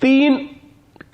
3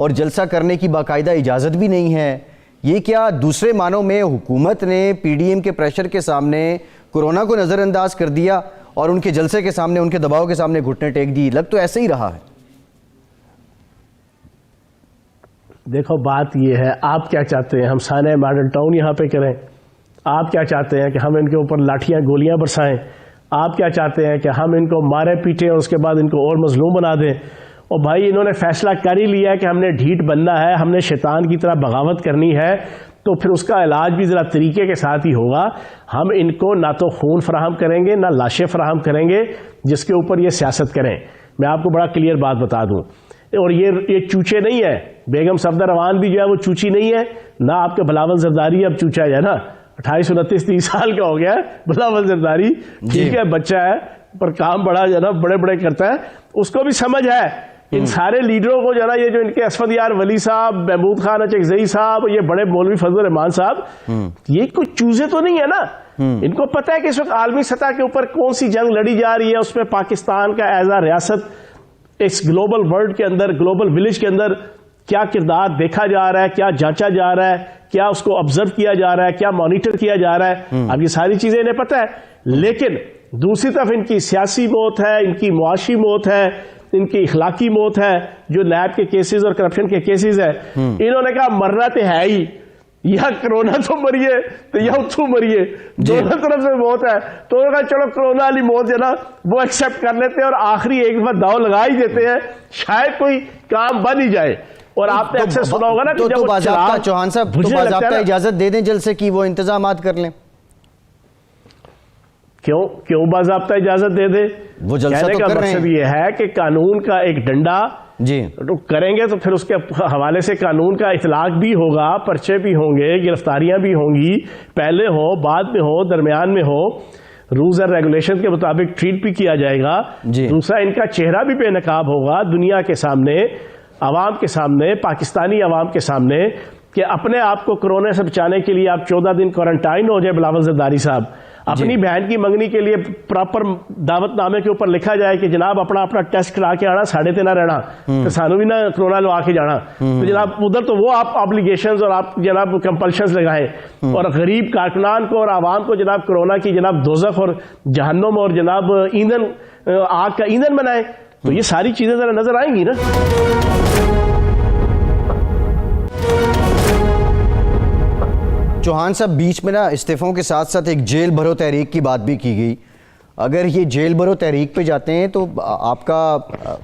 اور جلسہ کرنے کی باقاعدہ اجازت بھی نہیں ہے. یہ کیا دوسرے معنوں میں حکومت نے پی ڈی ایم کے پریشر کے سامنے کورونا کو نظر انداز کر دیا اور ان کے جلسے کے سامنے، ان کے دباؤ کے سامنے گھٹنے ٹیک دی؟ لگ تو ایسے ہی رہا ہے. دیکھو بات یہ ہے، آپ کیا چاہتے ہیں ہم سانحہ ماڈل ٹاؤن یہاں پہ کریں؟ آپ کیا چاہتے ہیں کہ ہم ان کے اوپر لاٹھیاں گولیاں برسائیں؟ آپ کیا چاہتے ہیں کہ ہم ان کو مارے پیٹیں اور اس کے بعد ان کو اور مظلوم بنا دیں؟ اور بھائی انہوں نے فیصلہ کر ہی لیا کہ ہم نے ڈھیٹ بننا ہے، ہم نے شیطان کی طرح بغاوت کرنی ہے، تو پھر اس کا علاج بھی ذرا طریقے کے ساتھ ہی ہوگا. ہم ان کو نہ تو خون فراہم کریں گے نہ لاشیں فراہم کریں گے جس کے اوپر یہ سیاست کریں. میں آپ کو بڑا کلیئر بات بتا دوں، اور یہ چوچے نہیں ہے. بیگم صفدر روان بھی جو ہے وہ چوچی نہیں ہے، نہ آپ کے بلاول زرداری اب چوچا ہے نا، 28 29 30 سال کا ہو گیا ہے بلاول زرداری، ٹھیک ہے بچہ ہے پر کام بڑا جو ہے نا بڑے بڑے کرتا ہے. اس کو بھی سمجھ ہے ان سارے لیڈروں کو جو ہے نا، یہ جو ان کے اسفد یار ولی صاحب، محمود خان اچکزئی صاحب، یہ بڑے مولوی فضل الرحمان صاحب، یہ کوئی چوزے تو نہیں ہے نا. ان کو پتہ ہے کہ اس وقت عالمی سطح کے اوپر کون سی جنگ لڑی جا رہی ہے، اس میں پاکستان کا ایز اے ریاست اس گلوبل ورلڈ کے اندر، گلوبل ولیج کے اندر کیا کردار دیکھا جا رہا ہے، کیا جانچا جا رہا ہے، کیا اس کو آبزرو کیا جا رہا ہے، کیا مانیٹر کیا جا رہا ہے. اب یہ ساری چیزیں انہیں پتہ ہے. لیکن دوسری طرف ان کی سیاسی موت ہے، ان کی معاشی موت ہے، ان کی اخلاقی موت ہے، جو نیب کے کیسز اور کرپشن کے کیسز ہے. انہوں نے کہا مرنا تو ہے ہی، یا کرونا تو مریے تو یا اتو مریے، دونوں طرف سے موت ہے. تو انہوں نے کہا چلو کرونا والی موت جو ہے نا وہ ایکسیپٹ کر لیتے ہیں اور آخری ایک دفعہ داؤ لگا ہی دیتے ہیں، شاید کوئی کام بن ہی جائے. اور آپ نے اکثر سنا ہوگا نا کہ تو باضابطہ چوہان صاحب تو باضابطہ اجازت دے دیں جلسے کی، وہ انتظامات کر لیں. کیوں باضابطہ اجازت دے دے؟ وہ جلسہ تو کر رہے ہیں. مقصد یہ ہے کہ قانون کا ایک ڈنڈا جی کریں گے تو پھر اس کے حوالے سے قانون کا اطلاق بھی ہوگا، پرچے بھی ہوں گے، گرفتاریاں بھی ہوں گی، پہلے ہو بعد میں ہو درمیان میں ہو، رولز اور ریگولیشن کے مطابق ٹریٹ بھی کیا جائے گا. دوسرا ان کا چہرہ بھی بے نقاب ہوگا دنیا کے سامنے، عوام کے سامنے، پاکستانی عوام کے سامنے، کہ اپنے آپ کو کرونا سے بچانے کے لیے آپ 14 دن کوارنٹائن ہو جائے. بلاول زرداری صاحب اپنی بہن کی منگنی کے لیے پراپر دعوت نامے کے اوپر لکھا جائے کہ جناب اپنا ٹیسٹ کرا کے آنا، 3.5 نہ رہنا، تو سانو بھی نہ کرونا لوا کے جانا. تو جناب ادھر تو وہ آپ آبلیگیشنز اور آپ جناب کمپلشنز لگائیں، اور غریب کارکنان کو اور عوام کو جناب کرونا کی جناب دوزخ اور جہنم اور جناب ایندھن، آگ کا ایندھن بنائیں. تو یہ ساری چیزیں ذرا نظر آئیں گی نا. چوہان صاحب بیچ میں نا استعفوں کے ساتھ ساتھ ایک جیل بھرو تحریک کی بات بھی کی گئی. اگر یہ جیل بھرو تحریک پہ جاتے ہیں تو آپ کا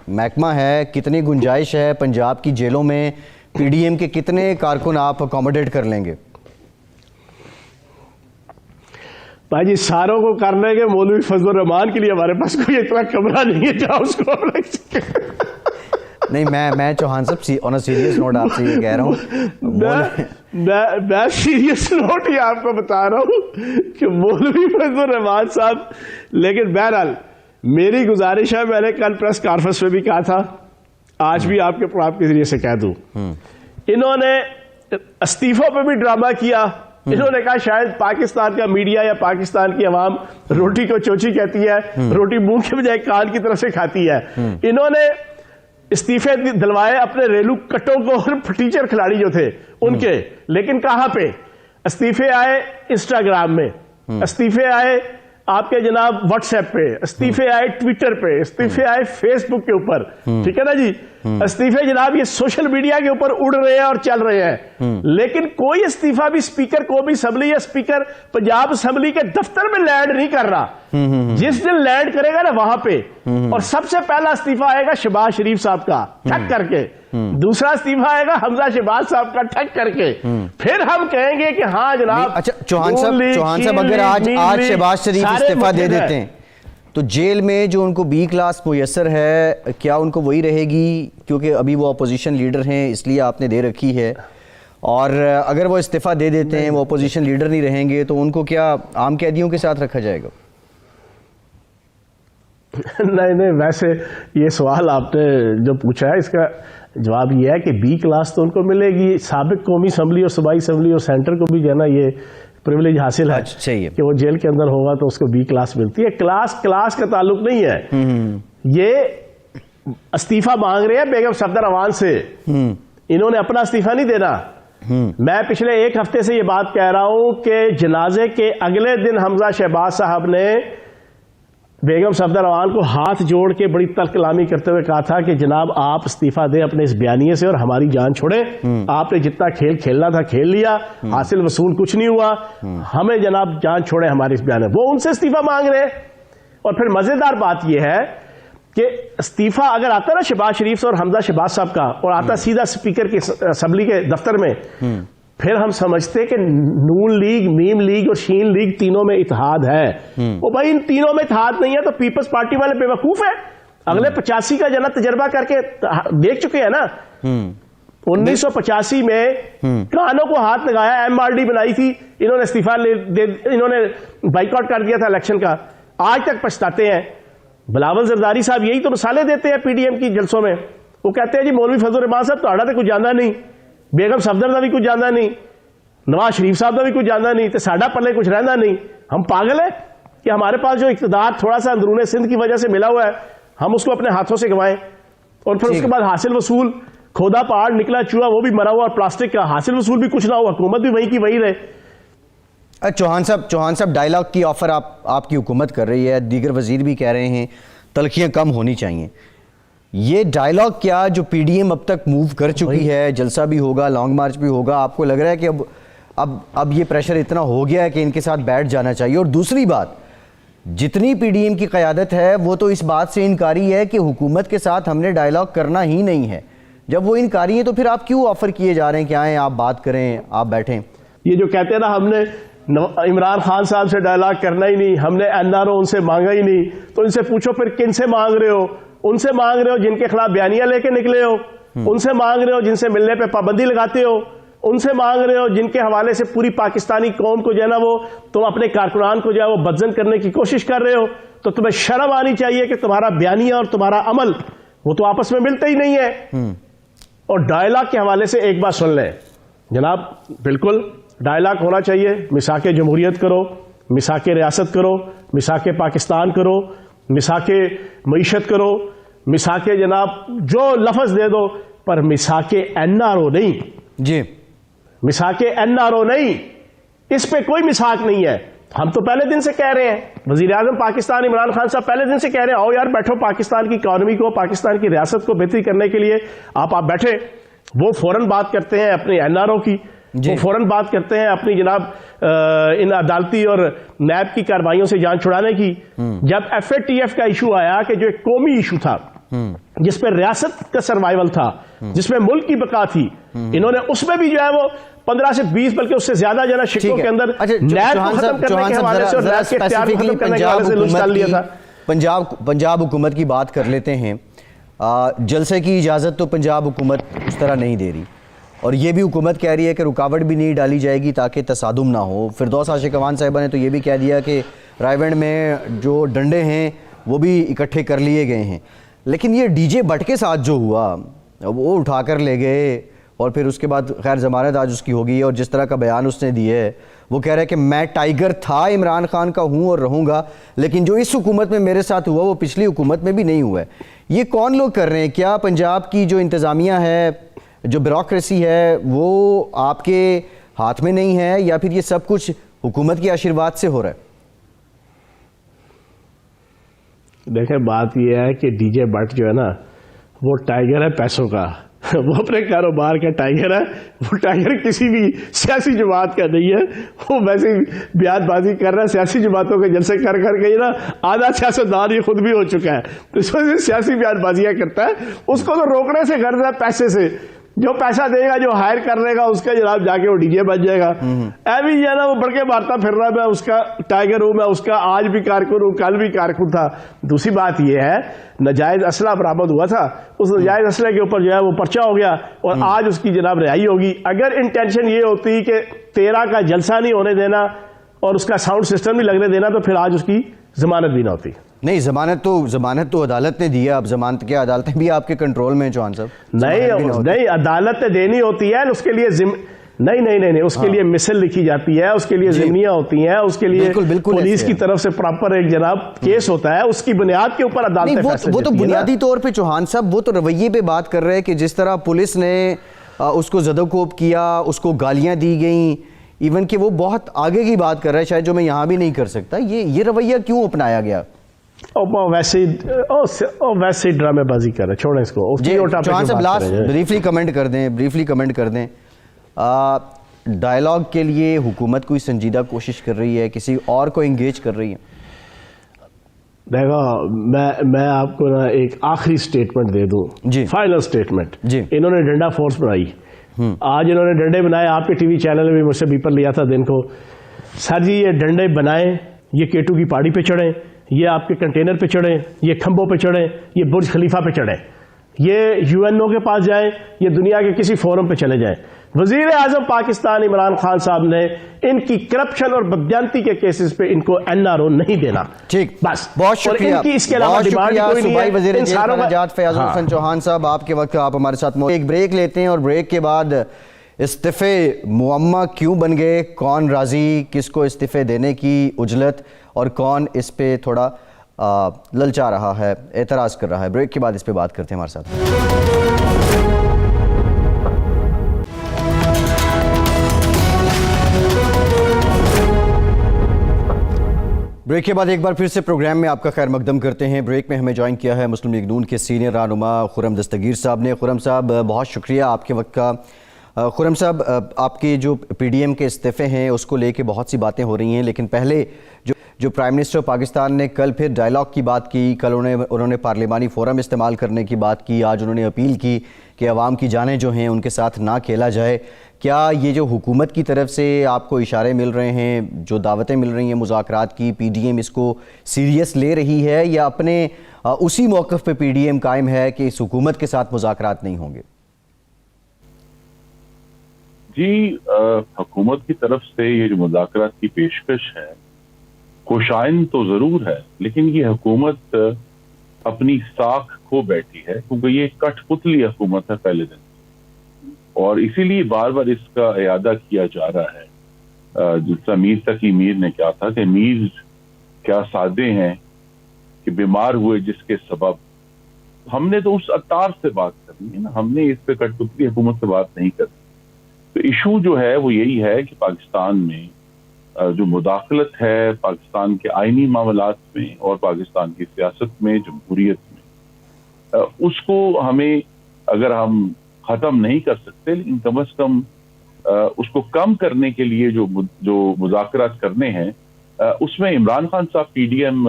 محکمہ ہے، کتنی گنجائش ہے پنجاب کی جیلوں میں؟ پی ڈی ایم کے کتنے کارکن آپ اکوموڈیٹ کر لیں گے؟ بھائی جی ساروں کو کرنے کے مولوی فضل الرحمان کے لیے ہمارے پاس کوئی اتنا کمرہ نہیں ہے جہاں اس کو رکھ سکے. نہیں میں چوہان صاحب آن اے سیریس نوٹ آپ سے یہ کہہ رہا ہوں، میں سیریس نوٹ ہی آپ کو بتا رہا ہوں کہ مولوی فضل الرحمان صاحب. لیکن بہرحال میری گزارش ہے، میں نے کل پریس کانفرنس میں بھی کہا تھا، آج بھی آپ کے پروگرام کے ذریعے سے کہہ دوں، انہوں نے استعفوں پہ بھی ڈرامہ کیا. انہوں نے کہا شاید پاکستان کا میڈیا یا پاکستان کی عوام روٹی کو چوچی کہتی ہے، روٹی منہ کے بجائے کان کی طرف سے کھاتی ہے. انہوں نے استعفے دلوائے اپنے ریلو کٹوں کو اور ٹیچر کھلاڑی جو تھے ان کے. لیکن کہاں پہ استعفے آئے؟ انسٹاگرام میں استعفے آئے، آپ کے جناب واٹس ایپ پہ استعفے آئے، ٹویٹر پہ استعفے آئے، فیس بک کے اوپر، ٹھیک ہے نا جی. استعفے جناب یہ سوشل میڈیا کے اوپر اڑ رہے ہیں اور چل رہے ہیں. لیکن کوئی استعفیٰ بھی اسپیکر کو بھی اسمبلی یا اسپیکر پنجاب اسمبلی کے دفتر میں لینڈ نہیں کر رہا. جس دن لینڈ کرے گا نا وہاں پہ، اور سب سے پہلا استعفیٰ آئے گا شہباز شریف صاحب کا ٹھک کر کے، دوسرا استعفیٰ آئے گا حمزہ شہباز صاحب کا ٹھک کر کے، پھر ہم کہیں گے کہ ہاں جناب. اچھا چوہان صاحب اگر آج شہباز شریف استعفیٰ دے دیتے ہیں تو جیل میں جو ان کو بی کلاس میسر ہے کیا ان کو وہی رہے گی؟ کیونکہ ابھی وہ اپوزیشن لیڈر ہیں اس لیے آپ نے دے رکھی ہے، اور اگر وہ استعفیٰ دے دیتے ہیں، وہ اپوزیشن لیڈر نہیں رہیں گے، تو ان کو کیا عام قیدیوں کے ساتھ رکھا جائے گا؟ نہیں ویسے یہ سوال آپ نے جو پوچھا ہے اس کا جواب یہ ہے کہ بی کلاس تو ان کو ملے گی. سابق قومی اسمبلی اور صوبائی اسمبلی اور سینٹر کو بھی جو ہے نا یہ پریولیج حاصل ہے کہ وہ جیل کے اندر ہوگا تو اس کو بی کلاس ملتی ہے. کلاس کا تعلق نہیں ہے. یہ استعفیٰ مانگ رہے ہیں بیگم صفدر روان سے، انہوں نے اپنا استعفیٰ نہیں دینا. میں پچھلے ایک ہفتے سے یہ بات کہہ رہا ہوں کہ جنازے کے اگلے دن حمزہ شہباز صاحب نے بیگم صفدر اعوان کو ہاتھ جوڑ کے بڑی تلخ کلامی کرتے ہوئے کہا تھا کہ جناب آپ استعفیٰ دیں اپنے اس بیانیے سے اور ہماری جان چھوڑیں. آپ نے جتنا کھیل کھیلنا تھا کھیل لیا, حاصل وصول کچھ نہیں ہوا, ہمیں جناب جان چھوڑیں ہماری اس بیانیے. وہ ان سے استعفیٰ مانگ رہے ہیں. اور پھر مزیدار بات یہ ہے کہ استعفیٰ اگر آتا نا شہباز شریف اور حمزہ شہباز صاحب کا اور آتا سیدھا اسپیکر کی اسمبلی کے دفتر میں, پھر ہم سمجھتے کہ نون لیگ, میم لیگ اور شین لیگ تینوں میں اتحاد ہے. وہ بھائی ان تینوں میں اتحاد نہیں ہے تو پیپلز پارٹی والے بے وقوف ہیں. اگلے 85 کا جنت تجربہ کر کے دیکھ چکے ہیں نا. 1985 میں کانوں کو ہاتھ لگایا, MRD بنائی تھی, انہوں نے استعفیٰ انہوں نے بائیکاٹ کر دیا تھا الیکشن کا, آج تک پچھتاتے ہیں. بلاول زرداری صاحب یہی تو مثالیں دیتے ہیں PDM کی جلسوں میں. وہ کہتے ہیں جی مولوی فضل الرحمان صاحب تو تو کچھ جاننا نہیں, بیگم صفدر کا بھی کچھ جاننا نہیں, نواز شریف صاحب کا بھی کچھ جاننا نہیں, تو ساڈا پلے کچھ رہنا نہیں. ہم پاگل ہیں کہ ہمارے پاس جو اقتدار تھوڑا سا اندرون سندھ کی وجہ سے ملا ہوا ہے ہم اس کو اپنے ہاتھوں سے گنوائیں, اور پھر اس کے بعد حاصل وصول کھودا پہاڑ نکلا چوہا وہ بھی مرا ہوا, اور پلاسٹک کا حاصل وصول بھی کچھ نہ ہوا, حکومت بھی وہی کی وہی رہے. چوہان صاحب ڈائلاگ کی آفر آپ کی حکومت کر رہی ہے, دیگر وزیر بھی کہہ رہے ہیں تلخیاں کم ہونی چاہیے. یہ ڈائلاگ کیا جو PDM اب تک موو کر چکی ہے, جلسہ بھی ہوگا, لانگ مارچ بھی ہوگا, آپ کو لگ رہا ہے کہ اب یہ پریشر اتنا ہو گیا ہے کہ ان کے ساتھ بیٹھ جانا چاہیے؟ اور دوسری بات, جتنی PDM کی قیادت ہے وہ تو اس بات سے انکاری ہے کہ حکومت کے ساتھ ہم نے ڈائلاگ کرنا ہی نہیں ہے. جب وہ انکاری ہیں تو پھر آپ کیوں آفر کیے جا رہے ہیں کہ آئیں آپ بات کریں, آپ بیٹھیں؟ یہ جو کہتے ہیں نا ہم نے عمران خان صاحب سے ڈائلاگ کرنا ہی نہیں, ہم نے NRO ان سے مانگا ہی نہیں, تو ان سے پوچھو پھر کن سے مانگ رہے ہو؟ ان سے مانگ رہے ہو جن کے خلاف بیانیاں لے کے نکلے ہو, ان سے مانگ رہے ہو جن سے ملنے پہ پابندی لگاتے ہو, ان سے مانگ رہے ہو جن کے حوالے سے پوری پاکستانی قوم کو جو ہے نا وہ تم اپنے کارکنان کو جو ہے وہ بدزن کرنے کی کوشش کر رہے ہو. تو تمہیں شرم آنی چاہیے کہ تمہارا بیانیہ اور تمہارا عمل وہ تو آپس میں ملتا ہی نہیں ہے. اور ڈائلاگ کے حوالے سے ایک بات سن لیں جناب, بالکل ڈائلاگ ہونا چاہیے. مساک جمہوریت کرو, مساک ریاست کرو, مساک پاکستان کرو, مساک معیشت کرو, مساک جناب جو لفظ دے دو, پر مساک NRO نہیں. جی مساک NRO نہیں, اس پہ کوئی مساک نہیں ہے. ہم تو پہلے دن سے کہہ رہے ہیں, وزیر اعظم پاکستان عمران خان صاحب پہلے دن سے کہہ رہے ہیں آؤ یار بیٹھو, پاکستان کی اکانومی کو, پاکستان کی ریاست کو بہتری کرنے کے لیے آپ بیٹھے. وہ فوراً بات کرتے ہیں اپنے NRO کی, وہ فوراً بات کرتے ہیں اپنی جناب ان عدالتی اور نیب کی کارروائیوں سے جان چھڑانے کی. جب FATF کا ایشو آیا کہ جو ایک قومی ایشو تھا جس پہ ریاست کا سروائیول تھا, جس میں ملک کی بقا تھی, انہوں نے اس میں بھی جو ہے وہ 15 سے 20 بلکہ اس سے زیادہ جو ہے شکوں کے اندر نیب کو ختم کرنے کے حوالے سے اور نیب کے اختیار کو ختم کرنے کے حوالے سے لچ ڈال لیا تھا. پنجاب حکومت کی بات کر لیتے ہیں. جلسے کی اجازت تو پنجاب حکومت اس طرح نہیں دے رہی, اور یہ بھی حکومت کہہ رہی ہے کہ رکاوٹ بھی نہیں ڈالی جائے گی تاکہ تصادم نہ ہو. فردوس عاشق اعوان صاحبہ نے تو یہ بھی کہہ دیا کہ رائے ونڈ میں جو ڈنڈے ہیں وہ بھی اکٹھے کر لیے گئے ہیں. لیکن یہ DJ بٹ کے ساتھ جو ہوا وہ اٹھا کر لے گئے, اور پھر اس کے بعد خیر ضمانت آج اس کی ہوگی, اور جس طرح کا بیان اس نے دیے ہے وہ کہہ رہا ہے کہ میں ٹائیگر تھا عمران خان کا ہوں اور رہوں گا, لیکن جو اس حکومت میں میرے ساتھ ہوا وہ پچھلی حکومت میں بھی نہیں ہوا ہے. یہ کون لوگ کر رہے ہیں؟ کیا پنجاب کی جو انتظامیہ ہے, جو بیوروکریسی ہے, وہ آپ کے ہاتھ میں نہیں ہے, یا پھر یہ سب کچھ حکومت کے آشیرواد سے ہو رہا ہے؟ دیکھیں بات یہ ہے کہ DJ بٹ جو ہے نا وہ ٹائیگر ہے پیسوں کا, وہ اپنے کاروبار کا ٹائیگر ہے. وہ ٹائیگر کسی بھی سیاسی جماعت کا نہیں ہے. وہ ویسے بیان بازی کر رہا ہے, سیاسی جماعتوں کے جلسے کر کے نا آدھا سیاستدان یہ خود بھی ہو چکا ہے, تو اس وجہ سے سیاسی بیان بازیاں کرتا ہے. اس کو تو روکنے سے غرض ہے پیسے سے, جو پیسہ دے گا, جو ہائر کر لے گا اس کا جناب جا کے وہ DJ بن جائے گا. ایوی جو ہے نا وہ بڑھ کے مارتا پھر رہا ہے, میں اس کا ٹائیگر ہوں, میں اس کا آج بھی کارکن ہوں, کل بھی کارکن تھا. دوسری بات یہ ہے ناجائز اسلحہ برآمد ہوا تھا, اس ناجائز اسلحے کے اوپر جو ہے وہ پرچہ ہو گیا, اور آج اس کی جناب رہائی ہوگی. اگر انٹینشن یہ ہوتی کہ 13 کا جلسہ نہیں ہونے دینا اور اس کا ساؤنڈ سسٹم نہیں لگنے دینا, تو پھر آج اس کی ضمانت بھی نہ ہوتی. نہیں, ضمانت تو عدالت نے دی ہے. اب ضمانت کیا عدالتیں بھی آپ کے کنٹرول میں ہیں چوہان صاحب؟ نہیں, عدالت دینی ہوتی ہے, اس کے لیے نہیں, اس کے لیے مثل لکھی جاتی ہے, اس کے لیے ضمنیاں ہوتی ہیں, اس کے لیے پولیس کی طرف سے پراپر ایک جناب کیس ہوتا ہے, اس کی بنیاد کے اوپر عدالت. وہ تو بنیادی طور پہ چوہان صاحب وہ تو رویے پہ بات کر رہے ہیں کہ جس طرح پولیس نے اس کو زدوکوب کیا, اس کو گالیاں دی گئیں, ایون کہ وہ بہت آگے کی بات کر رہا ہے شاید جو میں یہاں بھی نہیں کر سکتا. یہ رویہ کیوں اپنایا گیا؟ ویسے ہی ڈرامے بازی کر رہے ہیں, چھوڑیں اس کو. چوہان صاحب لاسٹ بریفلی کمنٹ کر دیں. ڈائلاگ کے لیے حکومت کوئی سنجیدہ کوشش کر رہی ہے, کسی اور کو انگیج کر رہی ہے؟ دیکھو میں آپ کو نا ایک آخری سٹیٹمنٹ دے دوں, فائنل سٹیٹمنٹ. انہوں نے ڈنڈا فورس بنائی, آج انہوں نے ڈنڈے بنائے, آپ کے ٹی وی چینل میں مجھ سے بیپر لیا تھا دن کو, سر جی یہ ڈنڈے بنائیں, یہ کیٹو کی پہاڑی پہ چڑھیں, یہ آپ کے کنٹینر پہ چڑھیں, یہ کھمبوں پہ چڑھیں, یہ برج خلیفہ پہ چڑھیں, یہ یو این او کے پاس جائیں, یہ دنیا کے کسی فورم پہ چلے جائیں. وزیر اعظم پاکستان عمران خان صاحب نے ان کی کرپشن اور بددیانتی کے کیسز پہ ان کو این آر او نہیں دینا. ٹھیک, بس بہت شکریہ. ان کی اس کے علاوہ ڈیمانڈ کوئی نہیں ہے. صوبائی وزیر جیل نجات فیاض الحسن چوہان صاحب, آپ کے وقت آپ ہمارے ساتھ ایک بریک لیتے ہیں, اور بریک کے بعد استعفے معمہ کیوں بن گئے, کون راضی, کس کو استعفے دینے کی عجلت, اور کون اس پہ تھوڑا للچا رہا ہے, اعتراض کر رہا ہے. بریک کے بعد اس پہ بات کرتے ہیں ہمارے ساتھ. بریک کے بعد ایک بار پھر سے پروگرام میں آپ کا خیر مقدم کرتے ہیں. بریک میں ہمیں جوائن کیا ہے مسلم لیگ نون کے سینئر رہنما خرم دستگیر صاحب نے. خرم صاحب بہت شکریہ آپ کے وقت کا. خرم صاحب, آپ کے جو پی ڈی ایم کے استعفے ہیں اس کو لے کے بہت سی باتیں ہو رہی ہیں, لیکن پہلے جو پرائم منسٹر پاکستان نے کل پھر ڈائلاگ کی بات کی, کل انہوں نے پارلیمانی فورم استعمال کرنے کی بات کی, آج انہوں نے اپیل کی کہ عوام کی جانیں جو ہیں ان کے ساتھ نہ کھیلا جائے. کیا یہ جو حکومت کی طرف سے آپ کو اشارے مل رہے ہیں, جو دعوتیں مل رہی ہیں مذاکرات کی, پی ڈی ایم اس کو سیریس لے رہی ہے, یا اپنے اسی موقف پہ پی ڈی ایم قائم ہے کہ اس حکومت کے ساتھ مذاکرات نہیں ہوں گے؟ جی, حکومت کی طرف سے یہ جو مذاکرات کی پیشکش ہے خوشائن تو ضرور ہے, لیکن یہ حکومت اپنی ساکھ کھو بیٹھی ہے, کیونکہ یہ کٹھ پتلی حکومت ہے پہلے دن, اور اسی لیے بار بار اس کا اعادہ کیا جا رہا ہے. جس طرح میر تقی میر نے کہا تھا کہ میر کیا سادے ہیں کہ بیمار ہوئے جس کے سبب. ہم نے تو اس عطار سے بات کرنی ہے نا, ہم نے اس پہ کٹھ پتلی حکومت سے بات نہیں کرنی. تو ایشو جو ہے وہ یہی ہے کہ پاکستان میں جو مداخلت ہے پاکستان کے آئینی معاملات میں اور پاکستان کی سیاست میں, جمہوریت میں, اس کو ہمیں اگر ہم ختم نہیں کر سکتے, لیکن کم از کم اس کو کم کرنے کے لیے جو مذاکرات کرنے ہیں اس میں عمران خان صاحب پی ڈی ایم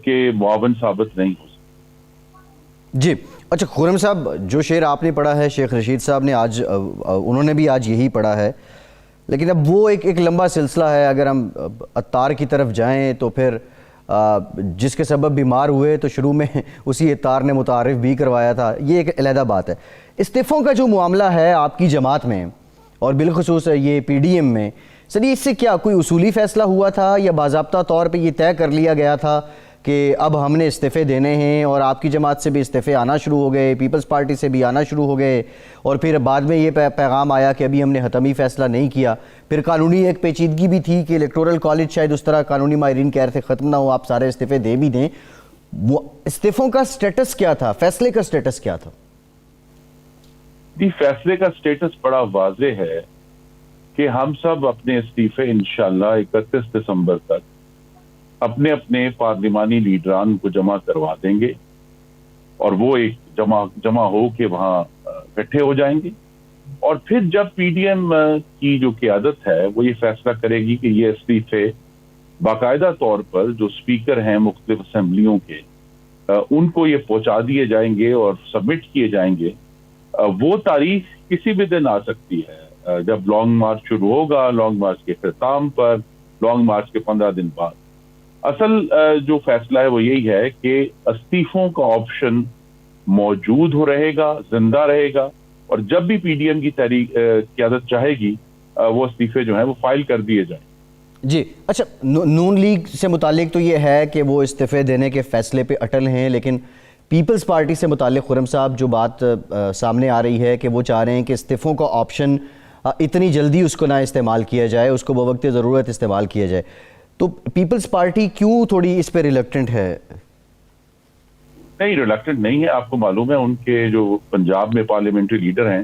کے معاون ثابت نہیں ہو سکتے. جی اچھا خرم صاحب, جو شعر آپ نے پڑھا ہے شیخ رشید صاحب نے آج, انہوں نے بھی آج یہی پڑھا ہے, لیکن اب وہ ایک لمبا سلسلہ ہے. اگر ہم عطار کی طرف جائیں تو پھر جس کے سبب بیمار ہوئے تو شروع میں اسی عطار نے متعارف بھی کروایا تھا, یہ ایک علیحدہ بات ہے. استعفوں کا جو معاملہ ہے آپ کی جماعت میں اور بالخصوص یہ پی ڈی ایم میں, سر اس سے کیا کوئی اصولی فیصلہ ہوا تھا, یا باضابطہ طور پہ یہ طے کر لیا گیا تھا کہ اب ہم نے استعفے دینے ہیں, اور آپ کی جماعت سے بھی استعفے آنا شروع ہو گئے, پیپلز پارٹی سے بھی آنا شروع ہو گئے, اور پھر بعد میں یہ پیغام آیا کہ ابھی ہم نے حتمی فیصلہ نہیں کیا. پھر قانونی ایک پیچیدگی بھی تھی کہ الیکٹورل کالج شاید اس طرح قانونی ماہرین کہہ رہے تھے ختم نہ ہو, آپ سارے استعفے دے بھی دیں. وہ استعفوں کا سٹیٹس کیا تھا, فیصلے کا سٹیٹس کیا تھا؟ جی, فیصلے کا سٹیٹس بڑا واضح ہے کہ ہم سب اپنے استعفے انشاءاللہ 31 دسمبر تک اپنے اپنے پارلیمانی لیڈران کو جمع کروا دیں گے, اور وہ ایک جمع ہو کے وہاں اکٹھے ہو جائیں گے. اور پھر جب پی ڈی ایم کی جو قیادت ہے وہ یہ فیصلہ کرے گی کہ یہ استعفے باقاعدہ طور پر جو اسپیکر ہیں مختلف اسمبلیوں کے, ان کو یہ پہنچا دیے جائیں گے اور سبمٹ کیے جائیں گے. وہ تاریخ کسی بھی دن آ سکتی ہے, جب لانگ مارچ شروع ہوگا, لانگ مارچ کے اختتام پر, لانگ مارچ کے 15 دن بعد. اصل جو فیصلہ ہے وہ یہی ہے کہ استعفوں کا آپشن موجود ہو رہے گا, زندہ رہے گا, اور جب بھی پی ڈی ایم کی قیادت چاہے گی وہ استعفے جو ہیں وہ فائل کر دیے جائیں. جی اچھا, نون لیگ سے متعلق تو یہ ہے کہ وہ استعفے دینے کے فیصلے پہ اٹل ہیں, لیکن پیپلز پارٹی سے متعلق خرم صاحب جو بات سامنے آ رہی ہے کہ وہ چاہ رہے ہیں کہ استعفوں کا آپشن اتنی جلدی اس کو نہ استعمال کیا جائے, اس کو بوقت ضرورت استعمال کیا جائے. تو پیپلز پارٹی کیوں تھوڑی اس پہ ریلیکٹنٹ ہے؟ نہیں, ریلیکٹنٹ نہیں ہے. آپ کو معلوم ہے ان کے جو پنجاب میں پارلیمنٹری لیڈر ہیں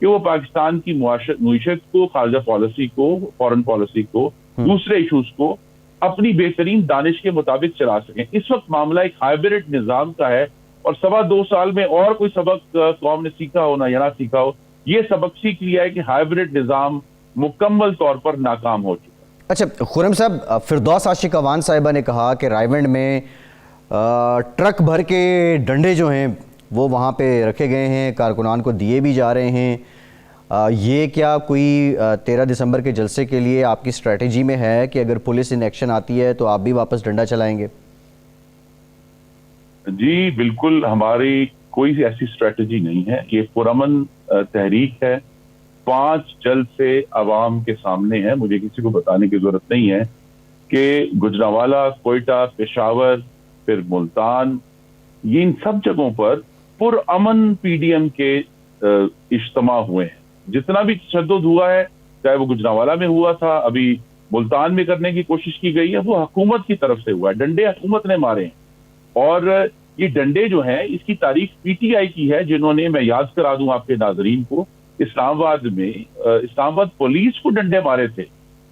کہ وہ پاکستان کی معیشت کو, خارجہ پالیسی کو, فورن پالیسی کو, دوسرے ایشوز کو اپنی بہترین دانش کے مطابق چلا سکیں. اس وقت معاملہ ایک ہائبرڈ نظام کا ہے, اور 2.25 سال میں اور کوئی سبق قوم نے سیکھا ہو نہ یا نہ سیکھا ہو, یہ سبق سیکھ لیا ہے کہ ہائبرڈ نظام مکمل طور پر ناکام ہو چکا. اچھا خرم صاحب, فردوس عاشق اوان صاحبہ نے کہا کہ رائیونڈ میں ٹرک بھر کے ڈنڈے جو ہیں وہ وہاں پہ رکھے گئے ہیں, کارکنان کو دیے بھی جا رہے ہیں. یہ کیا کوئی 13 دسمبر کے جلسے کے لیے آپ کی اسٹریٹجی میں ہے کہ اگر پولیس ان ایکشن آتی ہے تو آپ بھی واپس ڈنڈا چلائیں گے؟ جی بالکل, ہماری کوئی ایسی اسٹریٹجی نہیں ہے. یہ پرامن تحریک ہے, 5 جلسے عوام کے سامنے ہیں. مجھے کسی کو بتانے کی ضرورت نہیں ہے کہ گجرانوالہ, کوئٹہ, پشاور, پھر ملتان, یہ ان سب جگہوں پر پرامن پی ڈی ایم کے اجتماع ہوئے ہیں. جتنا بھی تشدد ہوا ہے, چاہے وہ گجرانوالہ میں ہوا تھا, ابھی ملتان میں کرنے کی کوشش کی گئی ہے, وہ حکومت کی طرف سے ہوا ہے. ڈنڈے حکومت نے مارے ہیں, اور یہ ڈنڈے جو ہیں اس کی تاریخ پی ٹی آئی کی ہے, جنہوں نے, میں یاد کرا دوں آپ کے ناظرین کو, اسلام آباد پولیس کو ڈنڈے مارے تھے,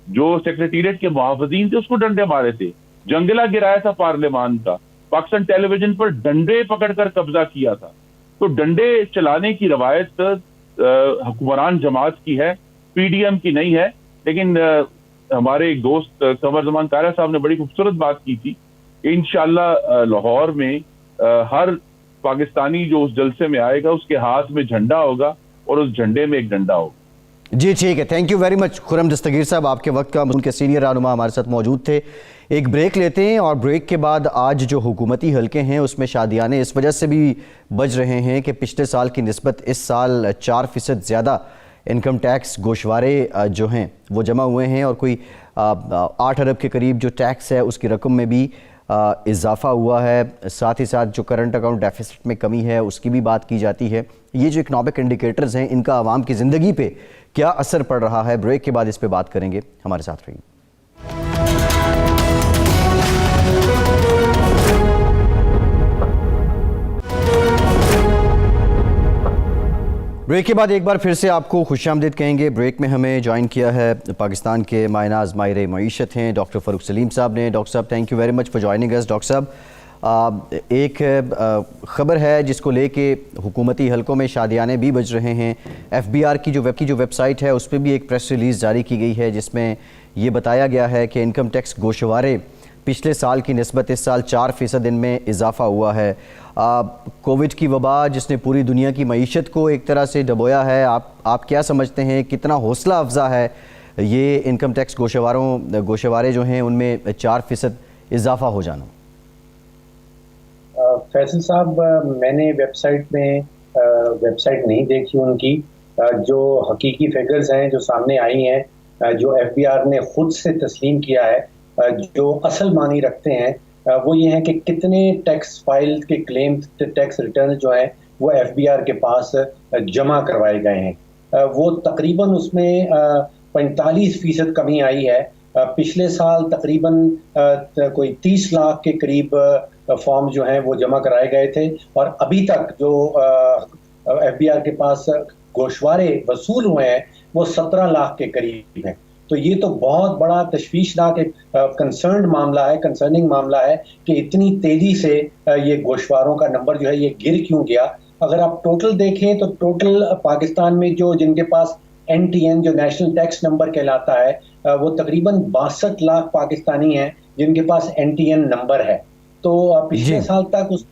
جو سیکریٹریٹ کے محافظین تھے اس کو ڈنڈے مارے تھے, جنگلہ گرایا تھا پارلیمان کا, پاکستان ٹیلی ویژن پر ڈنڈے پکڑ کر قبضہ کیا تھا. تو ڈنڈے چلانے کی روایت حکمران جماعت کی ہے, پی ڈی ایم کی نہیں ہے. لیکن ہمارے ایک دوست قمر زمان کارا صاحب نے بڑی خوبصورت بات کی تھی کہ انشاءاللہ لاہور میں ہر پاکستانی جو اس جلسے میں آئے گا اس کے ہاتھ میں جھنڈا ہوگا اور اس جھنڈے میں ایک ڈنڈا ہوگا. جی ٹھیک ہے, تھینک یو ویری مچ خرم دستگیر صاحب, آپ کے وقت کا. ان کے سینئر رہنما ہمارے ساتھ موجود تھے. ایک بریک لیتے ہیں, اور بریک کے بعد آج جو حکومتی حلقے ہیں اس میں شادیانے اس وجہ سے بھی بج رہے ہیں کہ پچھلے سال کی نسبت اس سال 4% زیادہ انکم ٹیکس گوشوارے جو ہیں وہ جمع ہوئے ہیں, اور کوئی 8 ارب کے قریب جو ٹیکس ہے اس کی رقم میں بھی اضافہ ہوا ہے. ساتھ ہی ساتھ جو کرنٹ اکاؤنٹ ڈیفیسٹ میں کمی ہے اس کی بھی بات کی جاتی ہے. یہ جو اکنامک انڈیکیٹرز ہیں ان کا عوام کی زندگی پہ کیا اثر پڑ رہا ہے, بریک کے بعد اس پہ بات کریں گے. ہمارے ساتھ رہیے. بریک کے بعد ایک بار پھر سے آپ کو خوش آمدید کہیں گے. بریک میں ہمیں جوائن کیا ہے پاکستان کے ماہ ناز ماہر معیشت ہیں ڈاکٹر فاروق سلیم صاحب نے. ڈاکٹر صاحب thank you very much for joining اس. ڈاکٹر صاحب, ایک خبر ہے جس کو لے کے حکومتی حلقوں میں شادیانے بھی بج رہے ہیں. ایف بی آر کی جو ویب سائٹ ہے اس پہ بھی ایک پریس ریلیز جاری کی گئی ہے جس میں یہ بتایا گیا ہے کہ انکم ٹیکس گوشوارے پچھلے سال کی نسبت اس سال 4% ان میں اضافہ ہوا ہے. کووڈ کی وبا جس نے پوری دنیا کی معیشت کو ایک طرح سے ڈبویا ہے, آپ کیا سمجھتے ہیں کتنا حوصلہ افزا ہے یہ انکم ٹیکس گوشوارے جو ہیں ان میں 4% اضافہ ہو جانا؟ فیصل صاحب, میں نے ویب سائٹ نہیں دیکھی ان کی. جو حقیقی فگرز ہیں جو سامنے آئی ہیں, جو ایف بی آر نے خود سے تسلیم کیا ہے, جو اصل معنی رکھتے ہیں وہ یہ ہیں کہ کتنے ٹیکس فائل کے کلیم, ٹیکس ریٹرن جو ہیں وہ ایف بی آر کے پاس جمع کروائے گئے ہیں. وہ تقریباً اس میں 45% کمی آئی ہے. پچھلے سال تقریباً کوئی 30 لاکھ کے قریب فارم جو ہیں وہ جمع کرائے گئے تھے, اور ابھی تک جو ایف بی آر کے پاس گوشوارے وصول ہوئے ہیں وہ 17 لاکھ کے قریب ہیں. تو یہ تو بہت بڑا تشویشناک کنسرننگ معاملہ ہے کہ اتنی تیزی سے یہ گوشواروں کا نمبر جو ہے یہ گر کیوں گیا. اگر آپ ٹوٹل دیکھیں تو ٹوٹل پاکستان میں جن کے پاس NTN جو نیشنل ٹیکس نمبر کہلاتا ہے وہ تقریباً 62 لاکھ پاکستانی ہیں جن کے پاس NTN نمبر ہے. تو پچھلے سال تک اس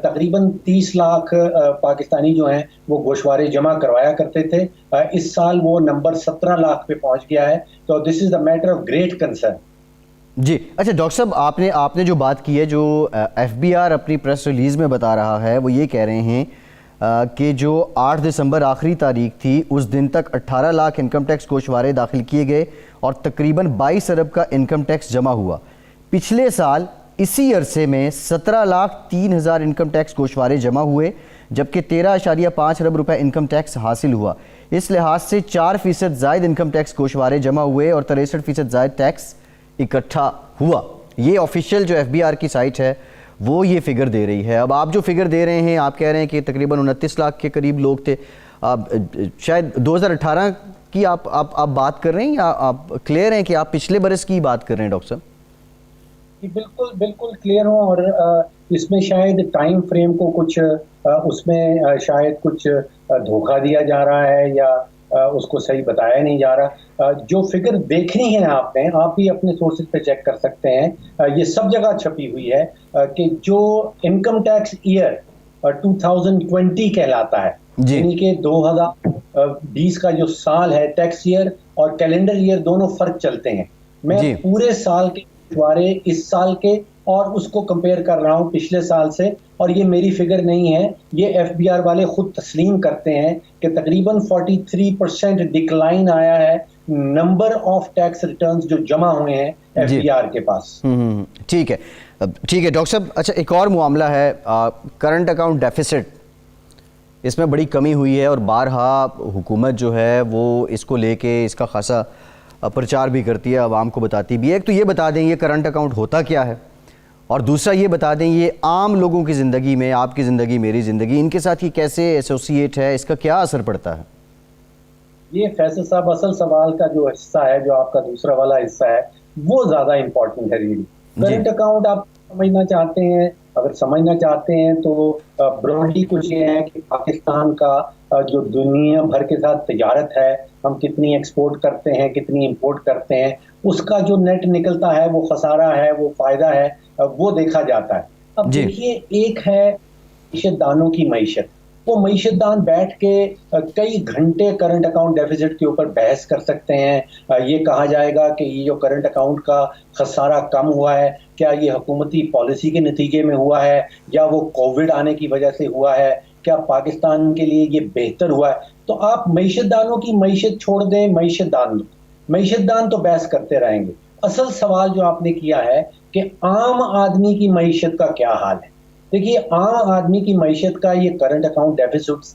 تقریباً 30 لاکھ پاکستانی جو ہیں وہ گوشوارے جمع کروایا کرتے تھے. اس سال وہ نمبر 17 لاکھ پہ پہنچ گیا ہے. تو this is the matter of great concern. جی اچھا ڈاکٹر صاحب, آپ نے جو بات کی ہے, جو ایف بی آر اپنی پریس ریلیز میں بتا رہا ہے وہ یہ کہہ رہے ہیں کہ جو 8 دسمبر آخری تاریخ تھی اس دن تک 18 لاکھ انکم ٹیکس گوشوارے داخل کیے گئے اور تقریباً 22 ارب کا انکم ٹیکس جمع ہوا. پچھلے سال اسی عرصے میں 17 لاکھ 3 ہزار انکم ٹیکس گوشوارے جمع ہوئے, جبکہ 13.5 ارب روپے انکم ٹیکس حاصل ہوا. اس لحاظ سے 4% زائد انکم ٹیکس گوشوارے جمع ہوئے اور 63% زائد ٹیکس اکٹھا ہوا. یہ آفیشیل جو ایف بی آر کی سائٹ ہے وہ یہ فگر دے رہی ہے. اب آپ جو فگر دے رہے ہیں, آپ کہہ رہے ہیں کہ تقریباً 29 لاکھ کے قریب لوگ تھے. شاید 2018 کی آپ بات کر رہے ہیں یا آپ کلیئر ہیں کہ آپ پچھلے برس کی بات کر رہے ہیں ڈاکٹر صاحب؟ بالکل بالکل کلیئر ہوں، اور اس میں شاید ٹائم فریم کو کچھ اس میں شاید کچھ دھوکہ دیا جا رہا ہے یا اس کو صحیح بتایا نہیں جا رہا. جو فگر دیکھنی ہے آپ نے، آپ بھی اپنے سورسز پہ چیک کر سکتے ہیں، یہ سب جگہ چھپی ہوئی ہے کہ جو انکم ٹیکس ایئر 2020 کہلاتا ہے، یعنی کہ 2020 کا جو سال ہے ٹیکس ایئر اور کیلنڈر ایئر دونوں فرق چلتے ہیں. میں پورے سال کے مشوارے اس سال کے اور اس کو کمپیئر کر رہا ہوں پچھلے سال سے، اور یہ میری فگر نہیں ہے، یہ ایف بی آر والے خود تسلیم کرتے ہیں کہ تقریباً 43% ڈکلائن آیا ہے نمبر آف ٹیکس ریٹرنز جو جمع ہوئے ہیں ایف بی آر کے پاس. ٹھیک ہے ڈاکٹر صاحب. اچھا، ایک اور معاملہ ہے کرنٹ اکاؤنٹ ڈیفیسٹ، اس میں بڑی کمی ہوئی ہے اور بارہا حکومت جو ہے وہ اس کو لے کے اس کا خاصا پرچار بھی کرتی ہے، عوام کو بتاتی بھی ہے. ایک تو یہ بتا دیں یہ کرنٹ اکاؤنٹ ہوتا کیا ہے، اور دوسرا یہ بتا دیں یہ عام لوگوں کی زندگی میں، آپ کی زندگی، میری زندگی، ان کے ساتھ یہ کیسے ایسوسیٹ ہے، اس کا کیا اثر پڑتا ہے؟ یہ فیصل صاحب اصل سوال کا جو حصہ ہے، جو آپ کا دوسرا والا حصہ ہے، وہ زیادہ امپورٹنٹ ہے. ریلی کرنٹ اکاؤنٹ آپ سمجھنا چاہتے ہیں، اگر سمجھنا چاہتے ہیں تو براڈلی کچھ یہ ہے کہ پاکستان کا جو دنیا بھر کے ساتھ تجارت ہے، ہم کتنی ایکسپورٹ کرتے ہیں، کتنی امپورٹ کرتے ہیں، اس کا جو نیٹ نکلتا ہے، وہ خسارہ ہے، وہ فائدہ ہے، وہ دیکھا جاتا ہے. اب دیکھیے، ایک ہے معیشت دانوں کی معیشت، وہ معیشت دان بیٹھ کے کئی گھنٹے کرنٹ اکاؤنٹ ڈیفیسٹ کے اوپر بحث کر سکتے ہیں. یہ کہا جائے گا کہ یہ جو کرنٹ اکاؤنٹ کا خسارہ کم ہوا ہے، کیا یہ حکومتی پالیسی کے نتیجے میں ہوا ہے یا وہ کووڈ آنے کی وجہ سے ہوا ہے، کیا پاکستان کے لیے یہ بہتر ہوا ہے. تو آپ معیشت دانوں کی معیشت چھوڑ دیں، معیشت دان تو بحث کرتے رہیں گے. اصل سوال جو آپ نے کیا ہے کہ عام آدمی کی معیشت کا کیا حال ہے. دیکھیے، عام آدمی کی معیشت کا یہ کرنٹ اکاؤنٹ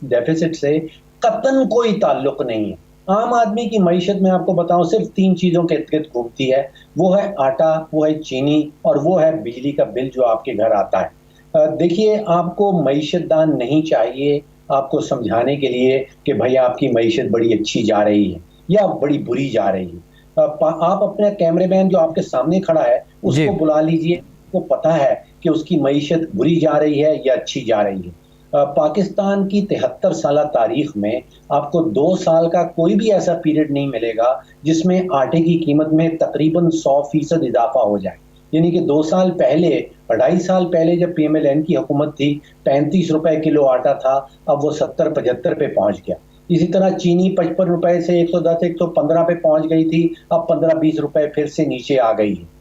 ڈیفیسٹ سے قطعاً کوئی تعلق نہیں ہے. عام آدمی کی معیشت میں آپ کو بتاؤں صرف 3 چیزوں کے ارد گرد گھومتی ہے، وہ ہے آٹا، وہ ہے چینی، اور وہ ہے بجلی کا بل جو آپ کے گھر آتا ہے. دیکھیے، آپ کو معیشت دان نہیں چاہیے آپ کو سمجھانے کے لیے کہ بھائی آپ کی معیشت بڑی اچھی جا رہی ہے یا بڑی بری جا رہی ہے. آپ اپنے کیمرے مین جو آپ کے سامنے کھڑا ہے اس کو بلا لیجئے، کو پتا ہے کہ اس کی معیشت بری جا رہی ہے یا اچھی جا رہی ہے. پاکستان کی 73 سالہ تاریخ میں آپ کو 2 سال کا کوئی بھی ایسا پیریڈ نہیں ملے گا جس میں آٹے کی قیمت میں تقریباً 100% اضافہ ہو جائے. یعنی کہ 2 سال پہلے، 2.5 سال پہلے جب پی ایم ایل این کی حکومت تھی، 35 روپے کلو آٹا تھا، اب وہ 70-75 پہ پہنچ گیا. اسی طرح چینی 55 روپے سے 110-115 پہ پہنچ گئی تھی، اب 15-20 روپے پھر سے نیچے آ گئی ہے.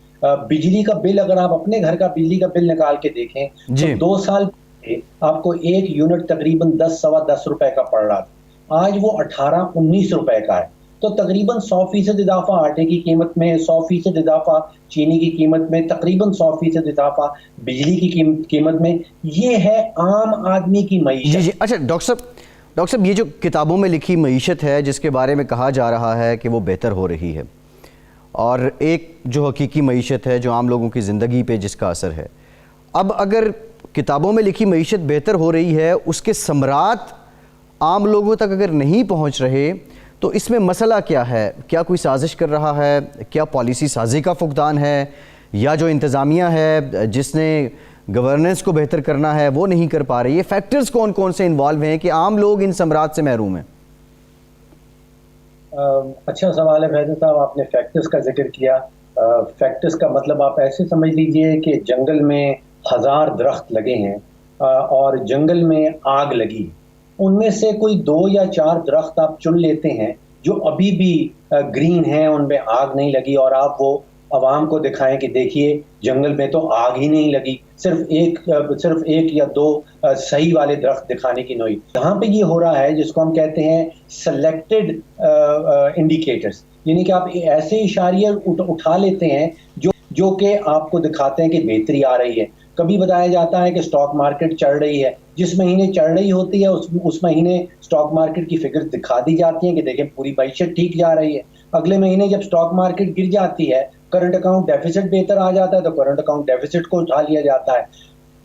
بجلی کا بل، اگر آپ اپنے گھر کا بجلی کا بل نکال کے دیکھیں تو 2 سال پہلے آپ کو 1 یونٹ تقریباً 10-10 روپے کا پڑ رہا تھا، آج وہ 18-19 روپے کا ہے. تو تقریباً 100% اضافہ آٹے کی قیمت میں، 100% اضافہ چینی کی قیمت میں، تقریباً 100% اضافہ بجلی کی قیمت میں. یہ ہے عام آدمی کی معیشت. اچھا ڈاکٹر صاحب، یہ جو کتابوں میں لکھی معیشت ہے جس کے بارے میں کہا جا رہا ہے کہ وہ بہتر ہو رہی ہے، اور ایک جو حقیقی معیشت ہے جو عام لوگوں کی زندگی پہ جس کا اثر ہے، اب اگر کتابوں میں لکھی معیشت بہتر ہو رہی ہے، اس کے ثمرات عام لوگوں تک اگر نہیں پہنچ رہے تو اس میں مسئلہ کیا ہے؟ کیا کوئی سازش کر رہا ہے؟ کیا پالیسی سازی کا فقدان ہے؟ یا جو انتظامیہ ہے جس نے گورننس کو بہتر کرنا ہے وہ نہیں کر پا رہی ہے؟ فیکٹرز کون کون سے انوالو ہیں کہ عام لوگ ان ثمرات سے محروم ہیں؟ اچھا سوال ہے فیضل صاحب، آپ نے فیکٹرز کا ذکر کیا. فیکٹرز کا مطلب آپ ایسے سمجھ لیجئے کہ جنگل میں 1000 درخت لگے ہیں اور جنگل میں آگ لگی، ان میں سے کوئی 2 یا 4 درخت آپ چن لیتے ہیں جو ابھی بھی گرین ہیں، ان میں آگ نہیں لگی، اور آپ وہ عوام کو دکھائیں کہ دیکھیے جنگل میں تو آگ ہی نہیں لگی، صرف ایک یا 2 صحیح والے درخت دکھانے کی نوعی. یہاں پہ یہ ہو رہا ہے جس کو ہم کہتے ہیں سلیکٹڈ انڈیکیٹرز، یعنی کہ آپ ایسے اشاریہ اٹھا لیتے ہیں جو کہ آپ کو دکھاتے ہیں کہ بہتری آ رہی ہے. کبھی بتایا جاتا ہے کہ سٹاک مارکیٹ چڑھ رہی ہے، جس مہینے چڑھ رہی ہوتی ہے اس مہینے سٹاک مارکیٹ کی فگر دکھا دی جاتی ہیں کہ دیکھیں پوری معیشت ٹھیک جا رہی ہے. اگلے مہینے جب سٹاک مارکیٹ گر جاتی ہے، کرنٹ اکاؤنٹ ڈیفیسٹ بہتر آ جاتا ہے تو کرنٹ اکاؤنٹ ڈیفیسٹ کو اٹھا لیا جاتا ہے.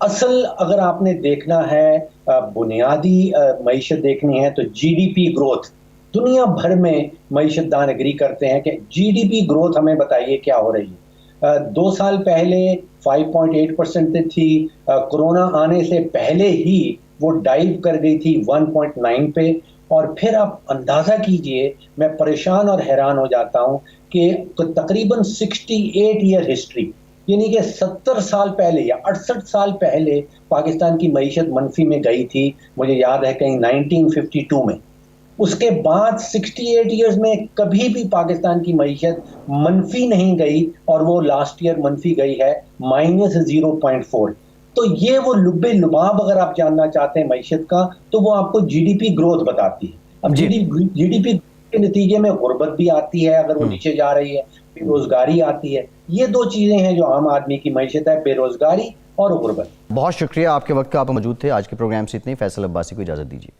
اصل اگر آپ نے دیکھنا ہے بنیادی معیشت دیکھنی ہے تو جی ڈی پی گروتھ دنیا بھر میں معیشت دان اگری کرتے ہیں کہ جی ڈی پی گروتھ ہمیں بتائیے کیا ہو رہی ہے. 2 سال پہلے 5.8% تھی, کورونا آنے سے پہلے ہی وہ ڈائیو کر گئی تھی 1.9 پہ, اور پھر آپ اندازہ کیجئے, میں پریشان اور حیران ہو جاتا ہوں کہ تقریباً 68 ایئر ہسٹری, یعنی کہ 70 سال پہلے یا 68 سال پہلے پاکستان کی معیشت منفی میں گئی تھی, مجھے یاد ہے کہیں 1952 میں. اس کے بعد 68 ایئرز میں کبھی بھی پاکستان کی معیشت منفی نہیں گئی, اور وہ لاسٹ ایئر منفی گئی ہے -0.4. تو یہ وہ لب لباب اگر آپ جاننا چاہتے ہیں معیشت کا, تو وہ آپ کو جی ڈی پی گروتھ بتاتی ہے. اب جی ڈی پی کے نتیجے میں غربت بھی آتی ہے اگر وہ نیچے جا رہی ہے, بے روزگاری آتی ہے. یہ 2 چیزیں ہیں جو عام آدمی کی معیشت ہے, بے روزگاری اور غربت. بہت شکریہ آپ کے وقت کا, آپ موجود تھے. آج کے پروگرام سے اتنی. فیصل عباسی کو اجازت دیجیے.